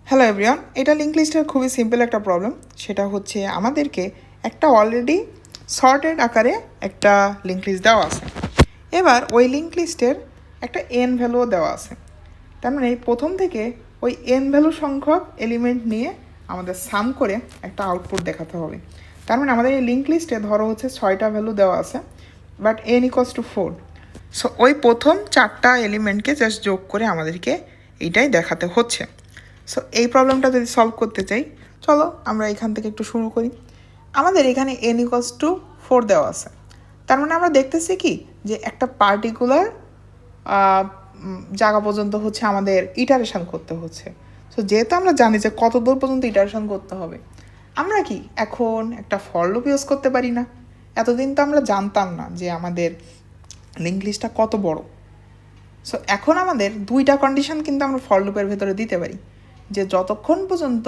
Hello everyone, এটা link লিস্টের খুবই সিম্পল একটা প্রবলেম। সেটা হচ্ছে আমাদেরকে একটা অলরেডি সর্টেড আকারে একটা লিঙ্ক লিস্ট দেওয়া আছে। এবার ওই লিঙ্ক লিস্টের একটা এন ভ্যালুও দেওয়া আছে। তার মানে প্রথম থেকে ওই এন ভ্যালু সংখ্যক এলিমেন্ট নিয়ে আমাদের সাম করে একটা আউটপুট দেখাতে হবে। তার মানে আমাদের এই লিঙ্ক লিস্টে ধরো হচ্ছে 6টা ভ্যালু দেওয়া আছে, but n equals to 4। So ওই প্রথম 4টা এলিমেন্টকে জাস্ট যোগ করে আমাদেরকে এইটাই দেখাতে হচ্ছে। সো এই প্রবলেমটা যদি সলভ করতে চাই, চলো আমরা এখান থেকে একটু শুরু করি। আমাদের এখানে n ইকুয়ালস টু 4 দেওয়া আছে। তার মানে আমরা দেখতেছি কি যে একটা পার্টিকুলার জায়গা পর্যন্ত হচ্ছে আমাদের ইটারেশন করতে হচ্ছে। সো যেহেতু আমরা জানি যে কত দূর পর্যন্ত ইটারেশন করতে হবে, আমরা কি এখন একটা ফর লুপ ইউজ করতে পারি না? এতদিন তো আমরা জানতাম না যে আমাদের লিঙ্ক লিস্টটা কত বড়। সো এখন আমাদের দুইটা কন্ডিশন কিন্তু আমরা ফর লুপের ভেতরে দিতে পারি, যে যতক্ষণ পর্যন্ত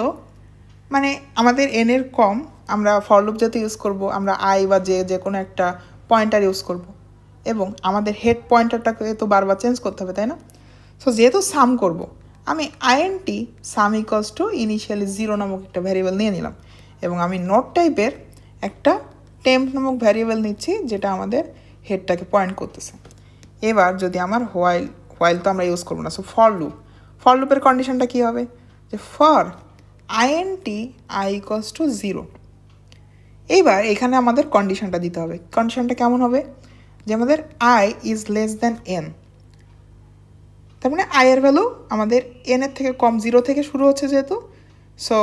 মানে আমাদের এনের কম আমরা ফর লুপ যাতে ইউজ করব, আমরা আই বা যে কোনো একটা পয়েন্টার ইউজ করব, এবং আমাদের হেড পয়েন্টারটাকে তো বারবার চেঞ্জ করতে হবে, তাই না? সো যেহেতু সাম করব, আমি int some equals to initially 0 নামক একটা ভ্যারিয়েবল নিয়ে নিলাম, এবং আমি নোট টাইপের একটা টেম্প নামক ভ্যারিয়েবল নিচ্ছি যেটা আমাদের হেডটাকে পয়েন্ট করতেছে। এবার যদি আমার হোয়াইল তো আমরা ইউজ করবো না, সো ফর লুপের কন্ডিশনটা কী হবে, যে for int I equals to 0। এইবার এখানে আমাদের কন্ডিশনটা দিতে হবে। কন্ডিশনটা কেমন হবে, যে আমাদের I is less than N. তার মানে আয়ের ভ্যালু আমাদের এনের থেকে কম, 0 থেকে শুরু হচ্ছে যেহেতু, সো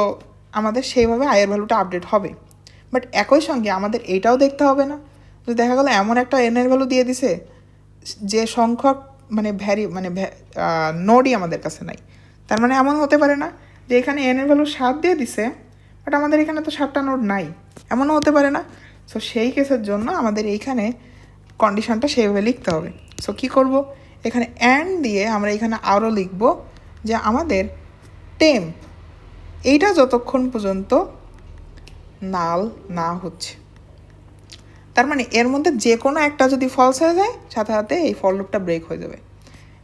আমাদের সেইভাবে আয়ের ভ্যালুটা আপডেট হবে। বাট একই সঙ্গে আমাদের এইটাও দেখতে হবে না যে দেখা গেলো এমন একটা এনের ভ্যালু দিয়ে দিছে যে সংখ্যক নোডই আমাদের কাছে নাই। তার মানে এমন হতে পারে না যে এখানে এনের ভ্যালু 7 দিয়ে দিছে, বাট আমাদের এখানে তো 7টা নোড নাই, এমনও হতে পারে না। সো সেই কেসের জন্য আমাদের এইখানে কন্ডিশনটা সেইভাবে লিখতে হবে। সো কী করব, এখানে অ্যান্ড দিয়ে আমরা এখানে আরও লিখব যে আমাদের টেম্প এইটা যতক্ষণ পর্যন্ত নাল না হচ্ছে, তার মানে এর মধ্যে যে কোনো একটা যদি ফলস হয়ে যায় সাথে সাথে এই ফর লুপটা ব্রেক হয়ে যাবে।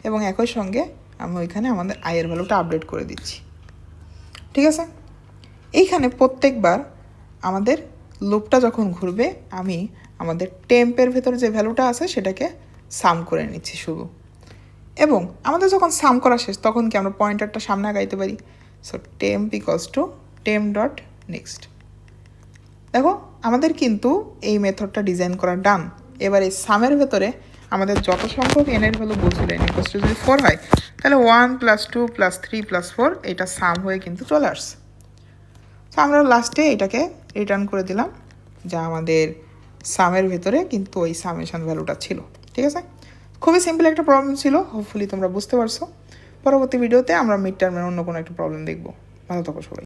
এবং একই সঙ্গে আমি ওইখানে আমাদের আয়ের ভ্যালুটা আপডেট করে দিচ্ছি। ঠিক আছে, এইখানে প্রত্যেকবার আমাদের লুপটা যখন ঘুরবে আমি আমাদের টেম্পের ভেতরে যে ভ্যালুটা আছে সেটাকে সাম করে নিচ্ছি শুধু। এবং আমাদের যখন সাম করা শেষ তখন কি আমরা পয়েন্টারটা সামনে আগাইতে পারি। So temp equals to temp dot next. দেখো আমাদের কিন্তু এই মেথডটা ডিজাইন করা ডান। এবার এই সামের ভেতরে আমাদের যত সংখ্যক এনের ভ্যালু বলছিল এন ইকলস টু যদি 4 হয়, তাহলে 1 + 2 + 3 + 4 এটা সাম হয়ে কিন্তু চলে আসছে। তো আমরা লাস্টে এটাকে রিটার্ন করে দিলাম যা আমাদের সামের ভেতরে কিন্তু ওই সামেশন ভ্যালুটা ছিল। ঠিক আছে, খুবই সিম্পল একটা প্রবলেম ছিল। হোপফুলি তোমরা বুঝতে পারছো। পরবর্তী ভিডিওতে আমরা মিড টার্মের অন্য কোনো একটা প্রবলেম দেখবো। ভালো থাকো সবাই।